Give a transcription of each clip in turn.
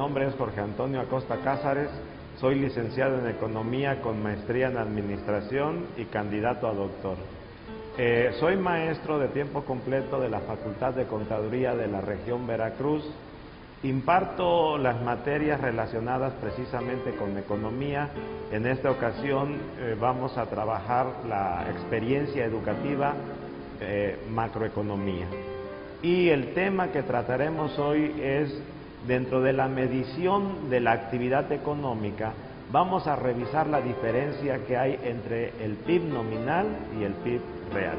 nombre es Jorge Antonio Acosta Cázares, soy licenciado en Economía con maestría en Administración y candidato a doctor. Soy maestro de tiempo completo de la Facultad de Contaduría de la región Veracruz. Imparto las materias relacionadas precisamente con economía. En esta ocasión vamos a trabajar la experiencia educativa macroeconomía. Y el tema que trataremos hoy es, dentro de la medición de la actividad económica, vamos a revisar la diferencia que hay entre el PIB nominal y el PIB real.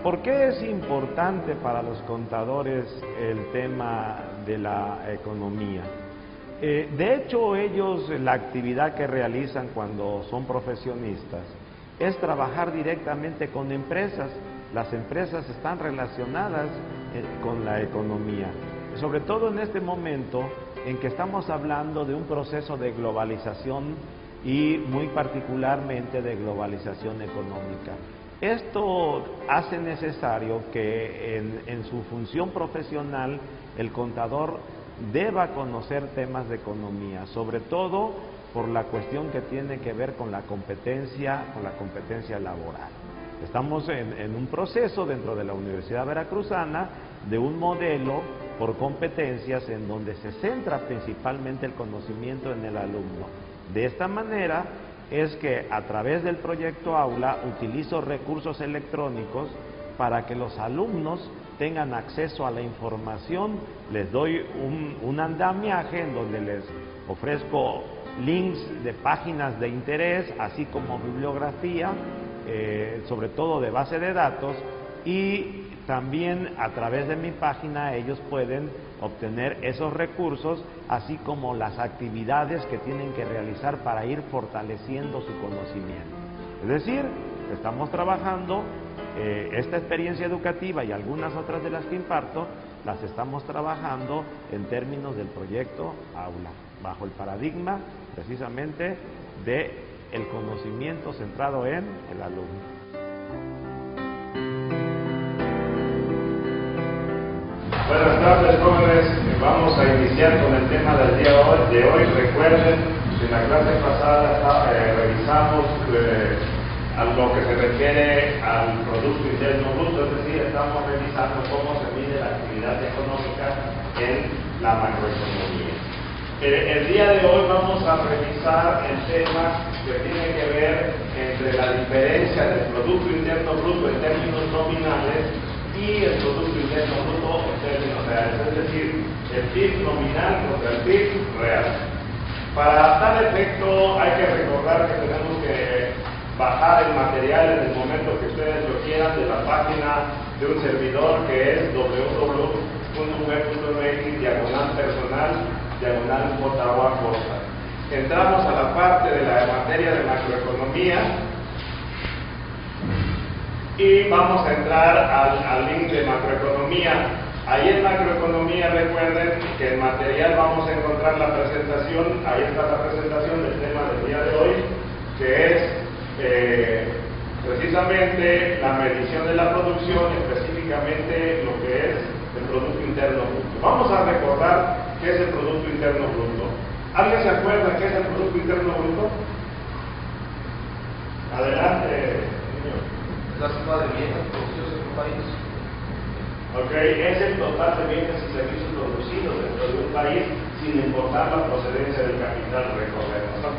¿Por qué es importante para los contadores el tema de la economía? De hecho, ellos, la actividad que realizan cuando son profesionistas es trabajar directamente con empresas. Las empresas están relacionadas con la economía, sobre todo en este momento en que estamos hablando de un proceso de globalización y muy particularmente de globalización económica. Esto hace necesario que en su función profesional el contador deba conocer temas de economía, sobre todo por la cuestión que tiene que ver con la competencia laboral. Estamos en un proceso dentro de la Universidad Veracruzana de un modelo por competencias en donde se centra principalmente el conocimiento en el alumno. De esta manera es que a través del proyecto Aula utilizo recursos electrónicos para que los alumnos tengan acceso a la información. Les doy un andamiaje en donde les ofrezco links de páginas de interés, así como bibliografía, sobre todo de base de datos, y también a través de mi página ellos pueden obtener esos recursos, así como las actividades que tienen que realizar para ir fortaleciendo su conocimiento. Es decir, estamos trabajando esta experiencia educativa y algunas otras de las que imparto, las estamos trabajando en términos del proyecto Aula, bajo el paradigma precisamente de el conocimiento centrado en el alumno. Buenas tardes, jóvenes. Vamos a iniciar con el tema del día de hoy. Recuerden que en la clase pasada revisamos a lo que se refiere al Producto Interno Bruto, es decir, estamos revisando cómo se mide la actividad económica en la macroeconomía. El día de hoy vamos a revisar el tema que tiene que ver entre la diferencia del Producto Interno Bruto en términos nominales y el Producto Interno Bruto en términos reales, es decir, el PIB nominal contra el PIB real. Para tal efecto hay que recordar que tenemos que bajar el material en el momento que ustedes lo quieran de la página de un servidor que es www.web.mx/personal/JOA. Entramos a la parte de la materia de macroeconomía y vamos a entrar al link de macroeconomía. Ahí en macroeconomía recuerden que en material vamos a encontrar la presentación. Ahí está la presentación del tema del día de hoy, que es precisamente la medición de la producción, específicamente lo que es el Producto Interno Bruto. Vamos a recordar qué es el Producto Interno Bruto. ¿Alguien se acuerda qué es el Producto Interno Bruto? Adelante, señor. Es la suma de bienes producidos en un país. Ok, es el total de bienes y servicios producidos dentro de un país sin importar la procedencia del capital, recordemos. Ok,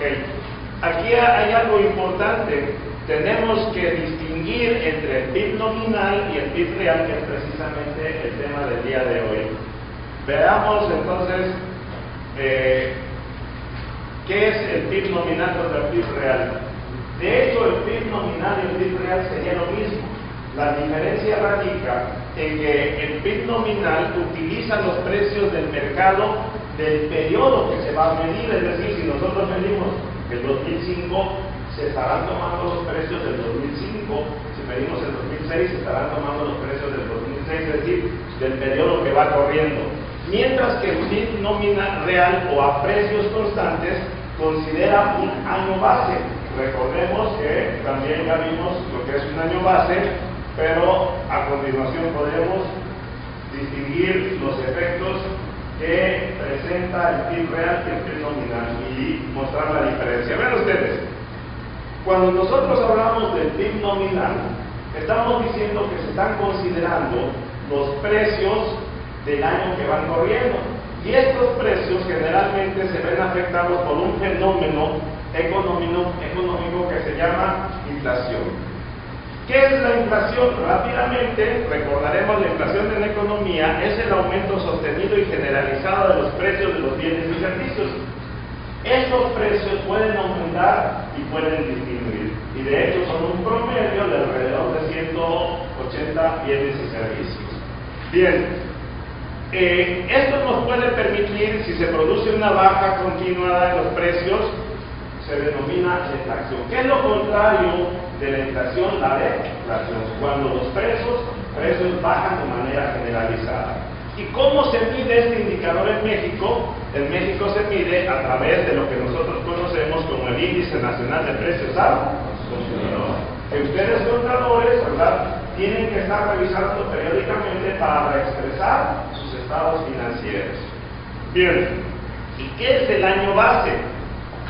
aquí hay algo importante. Tenemos que distinguir entre el PIB nominal y el PIB real, que es precisamente el tema del día de hoy. Veamos entonces qué es el PIB nominal contra el PIB real. De hecho, el PIB nominal y el PIB real sería lo mismo. La diferencia radica en que el PIB nominal utiliza los precios del mercado del periodo que se va a medir, es decir, si nosotros medimos el 2005, se estarán tomando los precios del 2005, si medimos el 2006, se estarán tomando los precios del 2006, es decir, del periodo que va corriendo. Mientras que el PIB nominal real o a precios constantes considera un año base. Recordemos que también ya vimos lo que es un año base, pero a continuación podemos distinguir los efectos que presenta el PIB real y el PIB nominal y mostrar la diferencia. Vean ustedes, cuando nosotros hablamos del PIB nominal, estamos diciendo que se están considerando los precios del año que van corriendo. Y estos precios generalmente se ven afectados por un fenómeno económico que se llama inflación. ¿Qué es la inflación? Rápidamente recordaremos, la inflación en economía es el aumento sostenido y generalizado de los precios de los bienes y servicios. Estos precios pueden aumentar y pueden disminuir, y de hecho son un promedio de alrededor de 180 bienes y servicios. Bien, esto nos puede permitir, si se produce una baja continuada en los precios, se denomina deflación. ¿Qué es lo contrario de la inflación? La deflación, cuando los precios bajan de manera generalizada. ¿Y cómo se mide este indicador en México? En México se mide a través de lo que nosotros conocemos como el Índice Nacional de Precios al Consumidor. Que ustedes contadores, ¿verdad?, tienen que estar revisando periódicamente para reexpresar sus estados financieros. Bien, ¿y qué es el año base?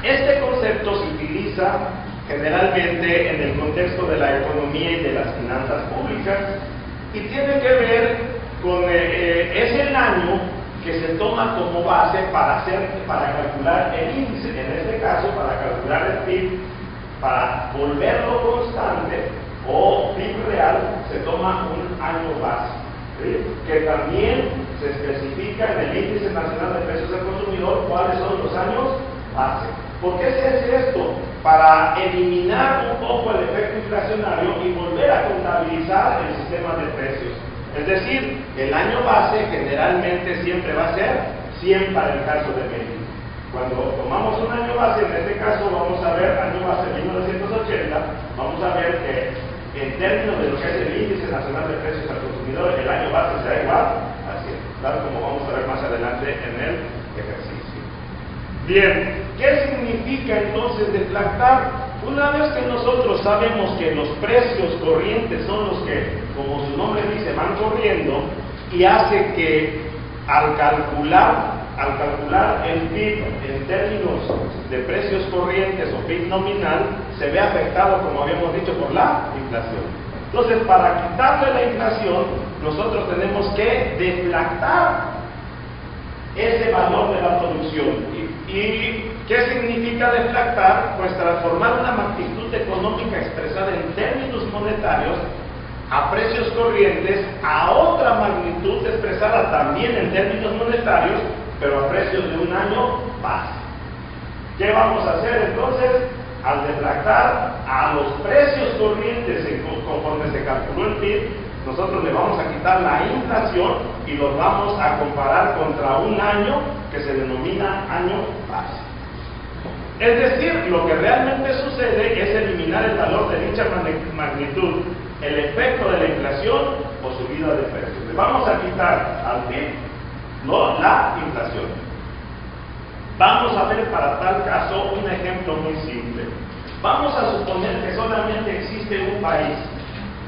Este concepto se utiliza generalmente en el contexto de la economía y de las finanzas públicas y tiene que ver con, es el año que se toma como base para calcular el índice, en este caso para calcular el PIB, para volverlo constante o PIB real, se toma un año base, ¿sí?, que también se especifica en el Índice Nacional de Precios al Consumidor cuáles son los años base. ¿Por qué se hace esto? Para eliminar un poco el efecto inflacionario y volver a contabilizar el sistema de precios. Es decir, el año base generalmente siempre va a ser 100 para el caso de México. Cuando tomamos un año base, en este caso vamos a ver año base 1980, vamos a ver que en términos de lo que es el Índice Nacional de Precios al Consumidor, el año base será igual a 100, tal como vamos a ver más adelante en el ejercicio. Bien, ¿qué significa entonces deflactar? Una vez que nosotros sabemos que los precios corrientes son los que, como su nombre dice, van corriendo, y hace que al calcular el PIB en términos de precios corrientes o PIB nominal, se ve afectado, como habíamos dicho, por la inflación. Entonces, para quitarle la inflación, nosotros tenemos que deflactar ese valor de la producción. ¿Y qué significa deflactar? Pues transformar una magnitud económica expresada en términos monetarios a precios corrientes a otra magnitud expresada también en términos monetarios, pero a precios de un año base. ¿Qué vamos a hacer entonces? Al deflactar a los precios corrientes conforme se calculó el PIB, nosotros le vamos a quitar la inflación y los vamos a comparar contra un año que se denomina año base. Es decir, lo que realmente sucede es eliminar el valor de dicha magnitud, el efecto de la inflación o subida de precios. Le vamos a quitar al PIB la inflación. Vamos a ver para tal caso un ejemplo muy simple. Vamos a suponer que solamente existe un país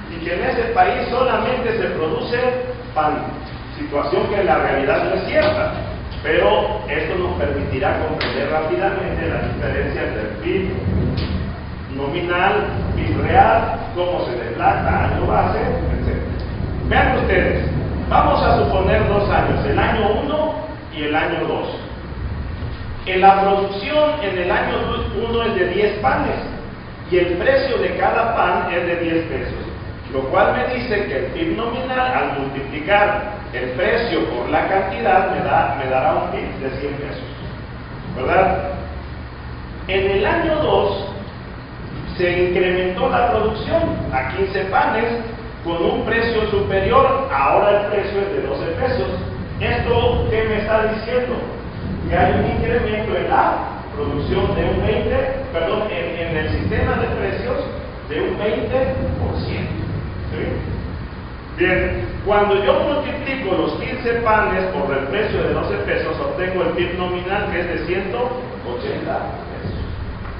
y que en ese país solamente se produce pan, situación que en la realidad no es cierta, pero esto nos permitirá comprender rápidamente la diferencia entre el PIB nominal, PIB real, cómo se deflacta, año base, etc. Vean ustedes, vamos a suponer 2 años, el año 1 y el año 2. En la producción en el año 1 es de 10 panes y el precio de cada pan es de 10 pesos, lo cual me dice que el PIB nominal, al multiplicar el precio por la cantidad, me dará un PIB de 100 pesos, ¿verdad? En el año 2 se incrementó la producción a 15 panes con un precio superior, ahora el precio es de 12 pesos. ¿Esto qué me está diciendo? Que hay un incremento en la producción de un 20, perdón, en el sistema de precios de un 20%. ¿Sí? Bien, cuando yo multiplico los 15 panes por el precio de 12 pesos, obtengo el PIB nominal, que es de 180 pesos.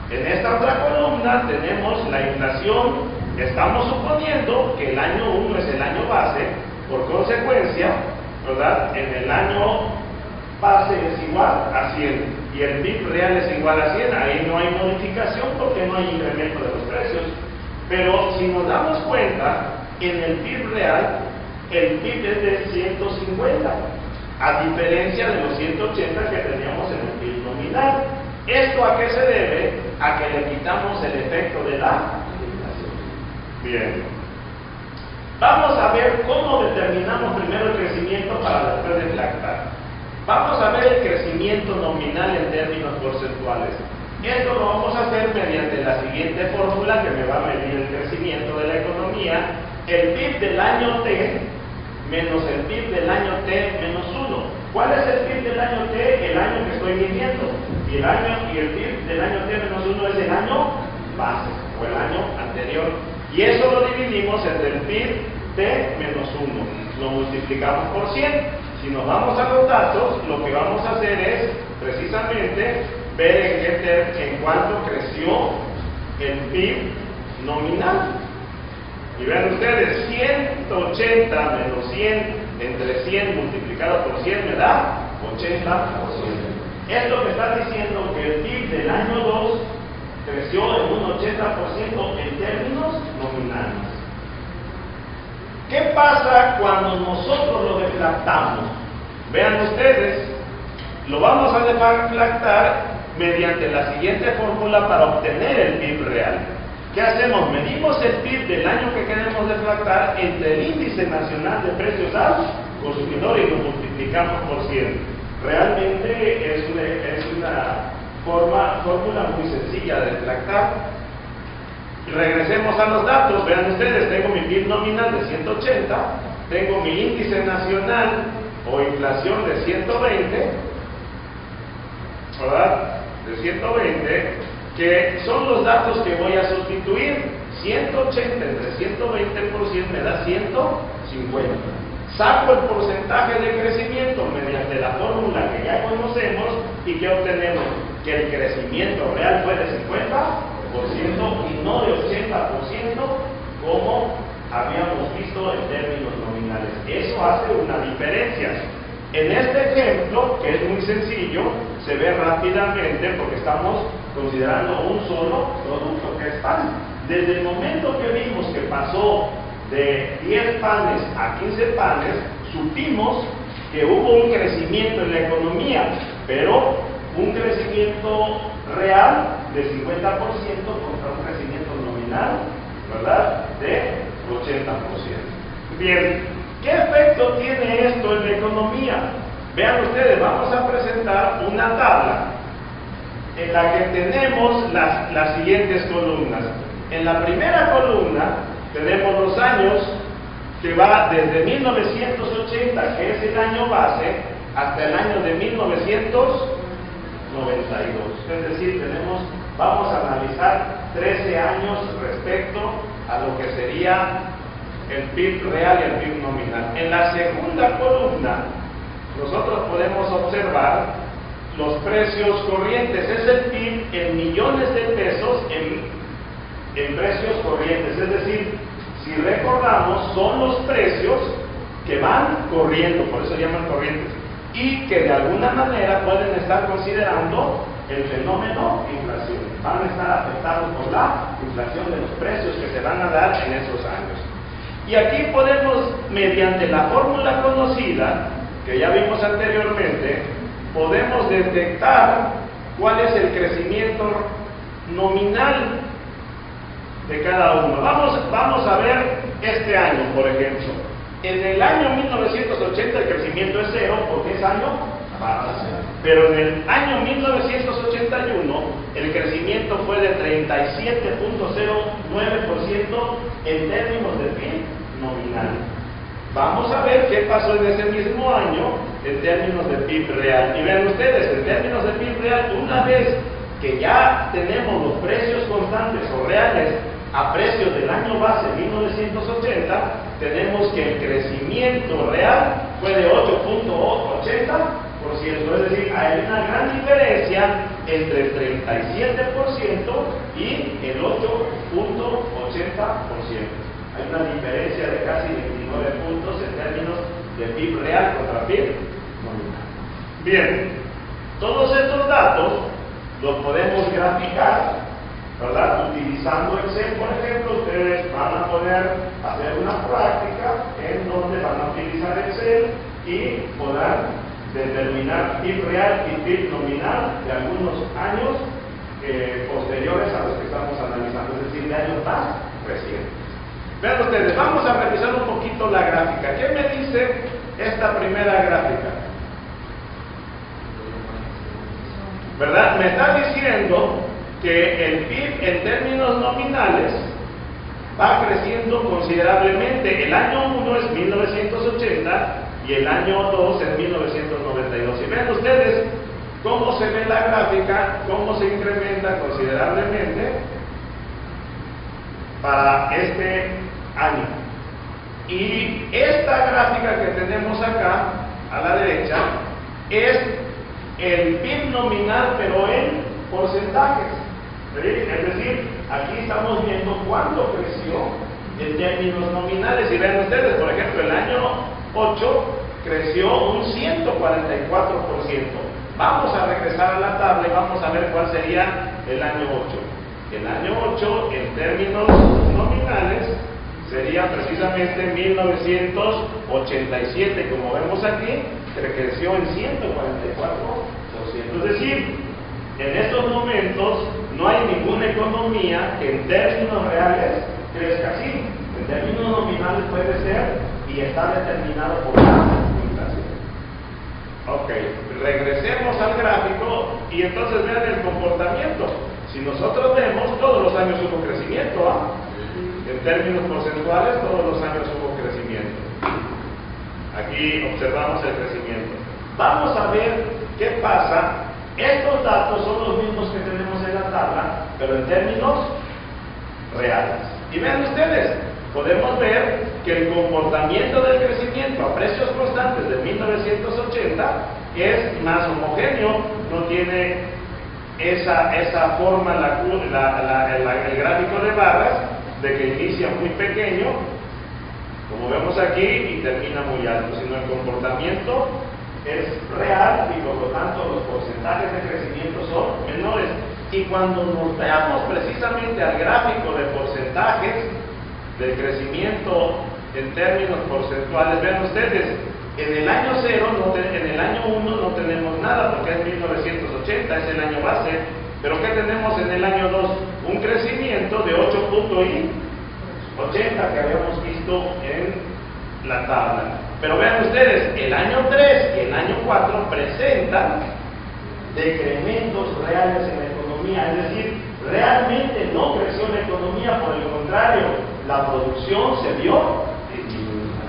En esta otra columna tenemos la inflación. Estamos suponiendo que el año 1 es el año base, por consecuencia, ¿verdad? En el año base es igual a 100 y el PIB real es igual a 100, ahí no hay modificación porque no hay incremento de los precios. Pero si nos damos cuenta, en el PIB real, el PIB es de 150, a diferencia de los 180 que teníamos en el PIB nominal. ¿Esto a qué se debe? A que le quitamos el efecto de la inflación. Bien. Vamos a ver cómo determinamos primero el crecimiento para después deflactar. Vamos a ver el crecimiento nominal en términos porcentuales. Esto lo vamos a hacer mediante la siguiente fórmula que me va a medir el crecimiento de la economía: el PIB del año T menos el PIB del año T menos 1. ¿Cuál es el PIB del año T? El año que estoy midiendo. Y el PIB del año T menos 1 es el año base, o el año anterior. Y eso lo dividimos entre el PIB T menos 1. Lo multiplicamos por 100. Si nos vamos a los datos, lo que vamos a hacer es, precisamente, ver en cuánto creció el PIB nominal. Y vean ustedes, 180 menos 100 entre 100 multiplicado por 100 me da 80%. Esto me está diciendo que el PIB del año 2 creció en un 80% en términos nominales. ¿Qué pasa cuando nosotros lo deflactamos? Vean ustedes, lo vamos a deflactar mediante la siguiente fórmula para obtener el PIB real. ¿Qué hacemos? Medimos el PIB del año que queremos deflactar entre el índice nacional de precios al consumidor y lo multiplicamos por 100. Realmente es una fórmula muy sencilla de deflactar. Regresemos a los datos. Vean ustedes, tengo mi PIB nominal de 180, tengo mi índice nacional o inflación de 120, ¿verdad? De 120, que son los datos que voy a sustituir. 180 entre 120% me da 150. Saco el porcentaje de crecimiento mediante la fórmula que ya conocemos y que obtenemos que el crecimiento real fue de 50% y no de 80% como habíamos visto en términos nominales. Eso hace una diferencia. En este ejemplo, que es muy sencillo, se ve rápidamente porque estamos considerando un solo producto que es pan. Desde el momento que vimos que pasó de 10 panes a 15 panes, supimos que hubo un crecimiento en la economía, pero un crecimiento real de 50% contra un crecimiento nominal, ¿verdad?, de 80%. Bien, ¿qué efecto tiene esto en la economía? Vean ustedes, vamos a presentar una tabla en la que tenemos las siguientes columnas. En la primera columna tenemos los años que va desde 1980, que es el año base, hasta el año de 1992. Es decir, vamos a analizar 13 años respecto a lo que sería el PIB real y el PIB nominal. En la segunda columna, nosotros podemos observar los precios corrientes. Es el PIB en millones de pesos en precios corrientes. Es decir, si recordamos, son los precios que van corriendo, por eso se llaman corrientes, y que de alguna manera pueden estar considerando el fenómeno inflación. Van a estar afectados por la inflación de los precios que se van a dar en esos años. Y aquí podemos, mediante la fórmula conocida, que ya vimos anteriormente, podemos detectar cuál es el crecimiento nominal de cada uno. Vamos a ver este año, por ejemplo. En el año 1980 el crecimiento es cero, porque es año bajo. Pero en el año 1981 el crecimiento fue de 37.09% en términos de PIB nominal. Vamos a ver qué pasó en ese mismo año en términos de PIB real. Y vean ustedes, en términos de PIB real, una vez que ya tenemos los precios constantes o reales a precios del año base 1980, tenemos que el crecimiento real fue de 8.80%, es decir, hay una gran diferencia entre el 37% y el 8.80%. Hay una diferencia de casi 29 puntos en términos de PIB real contra PIB nominal. Bien, todos estos datos los podemos graficar, ¿verdad? Utilizando Excel, por ejemplo, ustedes van a poder hacer una práctica en donde van a utilizar Excel y podrán determinar PIB real y PIB nominal de algunos años posteriores a los que estamos analizando, es decir, de años más recientes. Vean ustedes, vamos a revisar un poquito la gráfica. ¿Qué me dice esta primera gráfica? ¿Verdad? Me está diciendo que el PIB en términos nominales va creciendo considerablemente. El año 1 es 1980 y el año 2 es 1992. Y vean ustedes cómo se ve la gráfica, cómo se incrementa considerablemente para este año. Y esta gráfica que tenemos acá a la derecha es el PIB nominal, pero en porcentajes. ¿Sí? Es decir, aquí estamos viendo cuánto creció en términos nominales. Y vean ustedes, por ejemplo, el año 8 creció un 144%. Vamos a regresar a la tabla y vamos a ver cuál sería el año 8. El año 8, en términos nominales, sería precisamente 1987, como vemos aquí, que creció en 144%. Es decir, en estos momentos no hay ninguna economía que en términos reales crezca así. En términos nominales puede ser y está determinado por la inflación. Ok, regresemos al gráfico y entonces vean el comportamiento. Si nosotros vemos, todos los años hubo crecimiento, ¿ah? En términos porcentuales, todos los años hubo crecimiento. Aquí observamos el crecimiento. Vamos a ver qué pasa. Estos datos son los mismos que tenemos en la tabla, pero en términos reales. Y vean ustedes, podemos ver que el comportamiento del crecimiento a precios constantes de 1980 es más homogéneo, no tiene esa forma, el gráfico de barras, de que inicia muy pequeño, como vemos aquí, y termina muy alto, sino el comportamiento es real y por lo tanto los porcentajes de crecimiento son menores. Y cuando nos veamos precisamente al gráfico de porcentajes del crecimiento en términos porcentuales, vean ustedes, en el año 0, en el año 1 no tenemos nada porque es 1980, es el año base, pero ¿qué tenemos en el año 2? Un crecimiento de 8.80 que habíamos visto en la tabla. Pero vean ustedes, el año 3 y el año 4 presentan decrementos reales en la economía, es decir, realmente no creció la economía, por el contrario, la producción se vio disminuida.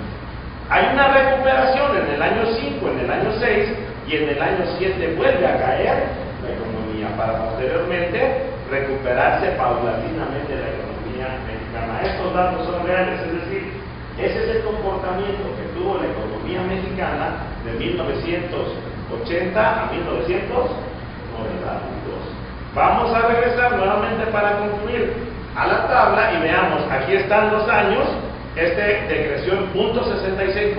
Hay una recuperación en el año 5, en el año 6 y en el año 7 vuelve a caer la economía para posteriormente recuperarse paulatinamente la economía mexicana. Estos datos son reales, es decir, ese es el comportamiento que tuvo la economía mexicana de 1980 a 1992. Vamos a regresar nuevamente para concluir a la tabla y veamos, aquí están los años. Este decreció en 0.66%,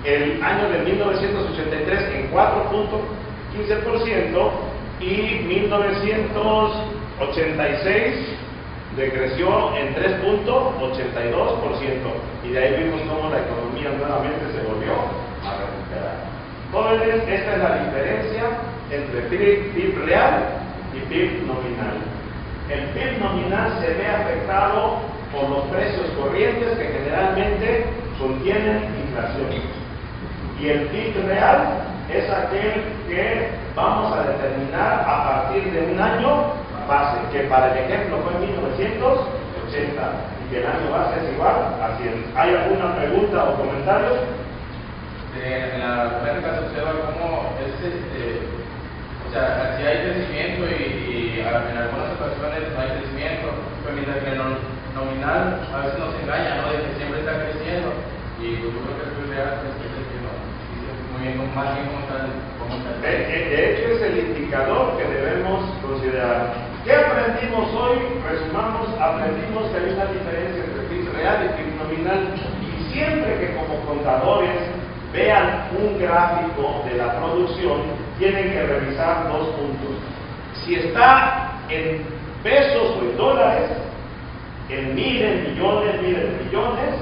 el año de 1983 en 4.15% y 1986 decreció en 3.82%, y de ahí vimos cómo la economía nuevamente se volvió a recuperar. Jóvenes, esta es la diferencia entre PIB real y PIB nominal. El PIB nominal se ve afectado por los precios corrientes que generalmente contienen inflación. Y el PIB real es aquel que vamos a determinar a partir de un año base, que para el ejemplo fue en 1980, y que el año base es igual a 100. ¿Hay alguna pregunta o comentarios? En la gráfica se observa cómo es o sea, si hay crecimiento y en algunas ocasiones no hay crecimiento, pero mientras que el nominal a veces nos engaña, ¿no? De que siempre está creciendo, y yo creo que es real, es creciendo muy bien, más bien como está. De hecho, es el indicador que debemos considerar. ¿Qué aprendimos hoy? Resumamos, aprendimos que hay una diferencia entre PIB real y PIB nominal, y siempre que como contadores vean un gráfico de la producción, tienen que revisar dos puntos. Si está en pesos o en dólares, en miles, millones,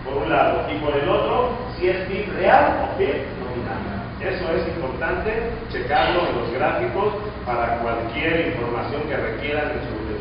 por un lado, y por el otro, si es PIB real o PIB nominal. Eso es importante checarlo en los gráficos para cualquier información que requieran en su